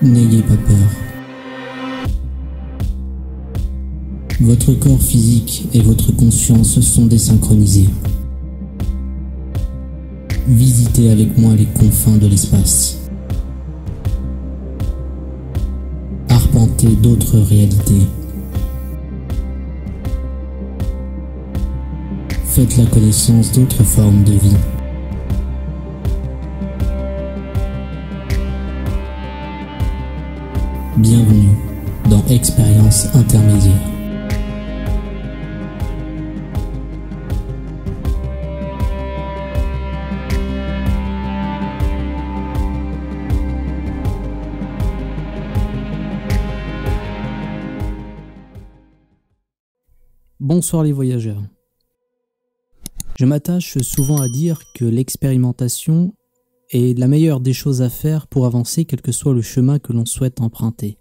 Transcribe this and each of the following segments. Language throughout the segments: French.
N'ayez pas peur. Votre corps physique et votre conscience sont désynchronisés. Visitez avec moi les confins de l'espace. Arpentez d'autres réalités. Faites la connaissance d'autres formes de vie. Bienvenue dans Expérience intermédiaire. Bonsoir les voyageurs. Je m'attache souvent à dire que l'expérimentation est la meilleure des choses à faire pour avancer quel que soit le chemin que l'on souhaite emprunter.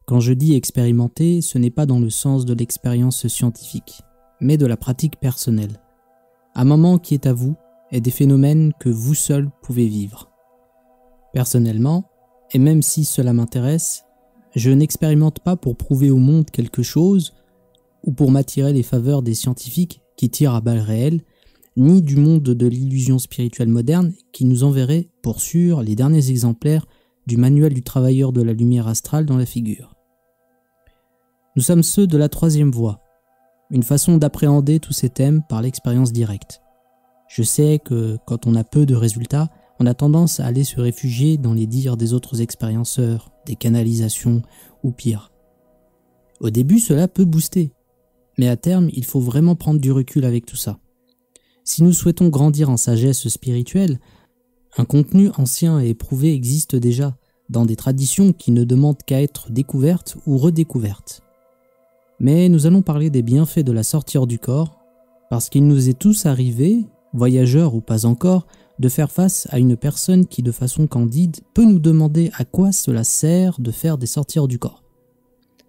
Quand je dis expérimenter, ce n'est pas dans le sens de l'expérience scientifique, mais de la pratique personnelle. Un moment qui est à vous et des phénomènes que vous seul pouvez vivre. Personnellement, et même si cela m'intéresse, je n'expérimente pas pour prouver au monde quelque chose ou pour m'attirer les faveurs des scientifiques qui tirent à balles réelles, ni du monde de l'illusion spirituelle moderne qui nous enverrait, pour sûr, les derniers exemplaires du manuel du travailleur de la lumière astrale dans la figure. Nous sommes ceux de la troisième voie, une façon d'appréhender tous ces thèmes par l'expérience directe. Je sais que quand on a peu de résultats, on a tendance à aller se réfugier dans les dires des autres expérienceurs, des canalisations ou pire. Au début, cela peut booster, mais à terme, il faut vraiment prendre du recul avec tout ça. Si nous souhaitons grandir en sagesse spirituelle, un contenu ancien et éprouvé existe déjà, dans des traditions qui ne demandent qu'à être découvertes ou redécouvertes. Mais nous allons parler des bienfaits de la sortie hors du corps, parce qu'il nous est tous arrivé, voyageurs ou pas encore, de faire face à une personne qui, de façon candide, peut nous demander à quoi cela sert de faire des sorties hors du corps.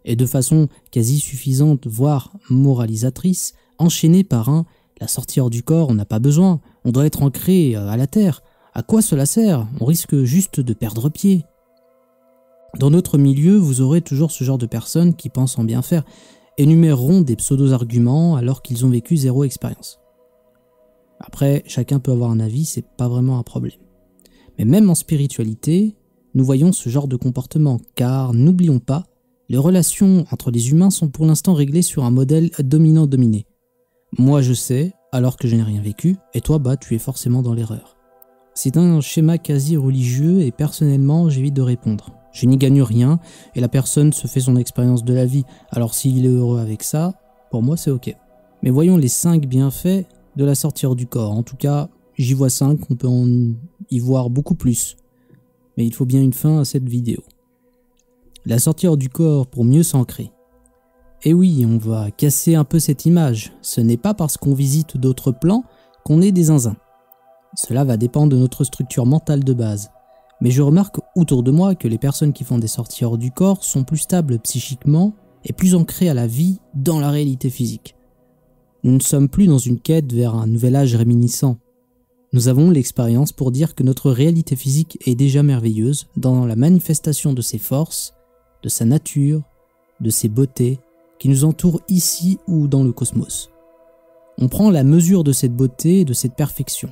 Et de façon quasi suffisante, voire moralisatrice, enchaînée par un « la sortie hors du corps, on n'a pas besoin, on doit être ancré à la terre, à quoi cela sert? On risque juste de perdre pied ». Dans notre milieu, vous aurez toujours ce genre de personnes qui, pensant bien faire, énuméreront des pseudo-arguments alors qu'ils ont vécu zéro expérience. Après, chacun peut avoir un avis, c'est pas vraiment un problème. Mais même en spiritualité, nous voyons ce genre de comportement, car n'oublions pas, les relations entre les humains sont pour l'instant réglées sur un modèle dominant-dominé. Moi je sais, alors que je n'ai rien vécu, et toi tu es forcément dans l'erreur. C'est un schéma quasi religieux et personnellement j'évite de répondre. Je n'y gagne rien et la personne se fait son expérience de la vie, alors s'il est heureux avec ça, pour moi c'est ok. Mais voyons les 5 bienfaits de la sortie hors du corps. En tout cas, j'y vois 5, on peut y voir beaucoup plus. Mais il faut bien une fin à cette vidéo. La sortie hors du corps pour mieux s'ancrer. Et oui, on va casser un peu cette image. Ce n'est pas parce qu'on visite d'autres plans qu'on est des zinzins. Cela va dépendre de notre structure mentale de base. Mais je remarque autour de moi que les personnes qui font des sorties hors du corps sont plus stables psychiquement et plus ancrées à la vie dans la réalité physique. Nous ne sommes plus dans une quête vers un nouvel âge réminiscent. Nous avons l'expérience pour dire que notre réalité physique est déjà merveilleuse dans la manifestation de ses forces, de sa nature, de ses beautés, qui nous entourent ici ou dans le cosmos. On prend la mesure de cette beauté et de cette perfection.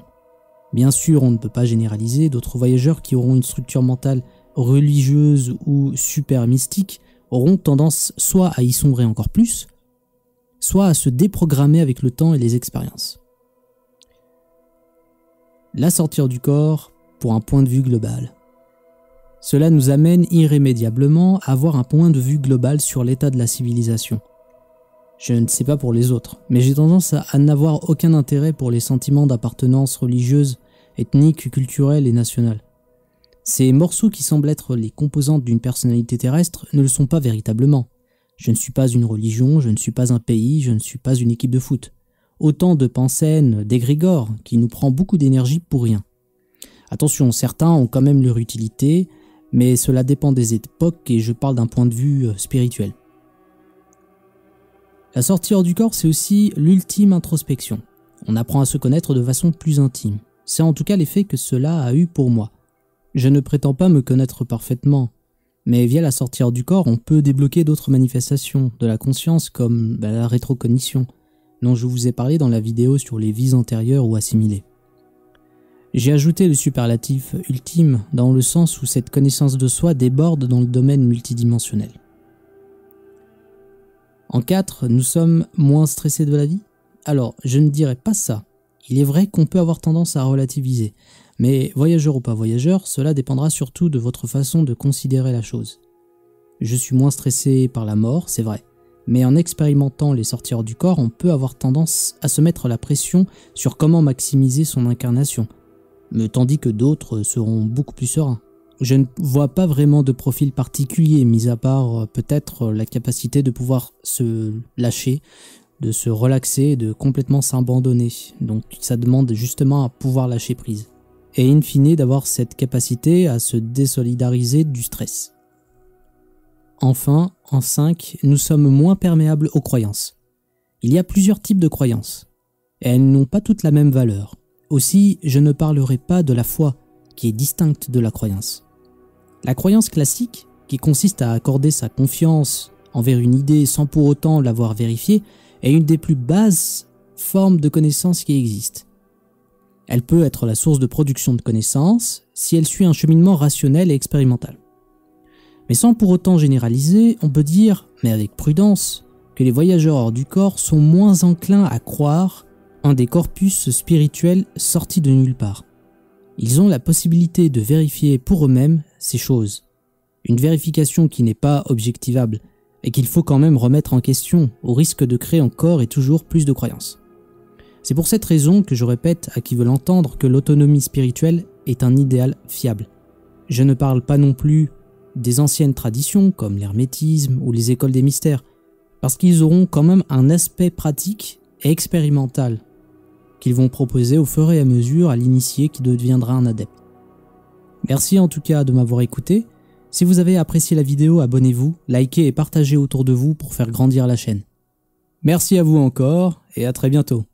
Bien sûr, on ne peut pas généraliser, d'autres voyageurs qui auront une structure mentale religieuse ou super mystique auront tendance soit à y sombrer encore plus, soit à se déprogrammer avec le temps et les expériences. La sortie hors du corps pour un point de vue global. Cela nous amène irrémédiablement à avoir un point de vue global sur l'état de la civilisation. Je ne sais pas pour les autres, mais j'ai tendance à n'avoir aucun intérêt pour les sentiments d'appartenance religieuse, ethnique, culturelle et nationale. Ces morceaux qui semblent être les composantes d'une personnalité terrestre ne le sont pas véritablement. Je ne suis pas une religion, je ne suis pas un pays, je ne suis pas une équipe de foot. Autant de pensées d'égrégores qui nous prend beaucoup d'énergie pour rien. Attention, certains ont quand même leur utilité, mais cela dépend des époques et je parle d'un point de vue spirituel. La sortie hors du corps, c'est aussi l'ultime introspection. On apprend à se connaître de façon plus intime. C'est en tout cas l'effet que cela a eu pour moi. Je ne prétends pas me connaître parfaitement, mais via la sortie hors du corps, on peut débloquer d'autres manifestations de la conscience comme la rétrocognition, dont je vous ai parlé dans la vidéo sur les vies antérieures ou assimilées. J'ai ajouté le superlatif ultime dans le sens où cette connaissance de soi déborde dans le domaine multidimensionnel. En 4, nous sommes moins stressés de la vie? Alors, je ne dirais pas ça. Il est vrai qu'on peut avoir tendance à relativiser, mais voyageur ou pas voyageur, cela dépendra surtout de votre façon de considérer la chose. Je suis moins stressé par la mort, c'est vrai, mais en expérimentant les sorties hors du corps, on peut avoir tendance à se mettre la pression sur comment maximiser son incarnation, tandis que d'autres seront beaucoup plus sereins. Je ne vois pas vraiment de profil particulier, mis à part peut-être la capacité de pouvoir se lâcher, de se relaxer, de complètement s'abandonner. Donc ça demande justement à pouvoir lâcher prise. Et in fine d'avoir cette capacité à se désolidariser du stress. Enfin, en 5, nous sommes moins perméables aux croyances. Il y a plusieurs types de croyances, et elles n'ont pas toutes la même valeur. Aussi, je ne parlerai pas de la foi, qui est distincte de la croyance. La croyance classique, qui consiste à accorder sa confiance envers une idée sans pour autant l'avoir vérifiée, est une des plus basses formes de connaissance qui existent. Elle peut être la source de production de connaissances si elle suit un cheminement rationnel et expérimental. Mais sans pour autant généraliser, on peut dire, mais avec prudence, que les voyageurs hors du corps sont moins enclins à croire en des corpus spirituels sortis de nulle part. Ils ont la possibilité de vérifier pour eux-mêmes ces choses. Une vérification qui n'est pas objectivable et qu'il faut quand même remettre en question au risque de créer encore et toujours plus de croyances. C'est pour cette raison que je répète à qui veut l'entendre que l'autonomie spirituelle est un idéal fiable. Je ne parle pas non plus des anciennes traditions comme l'hermétisme ou les écoles des mystères, parce qu'ils auront quand même un aspect pratique et expérimental qu'ils vont proposer au fur et à mesure à l'initié qui deviendra un adepte. Merci en tout cas de m'avoir écouté. Si vous avez apprécié la vidéo, abonnez-vous, likez et partagez autour de vous pour faire grandir la chaîne. Merci à vous encore et à très bientôt.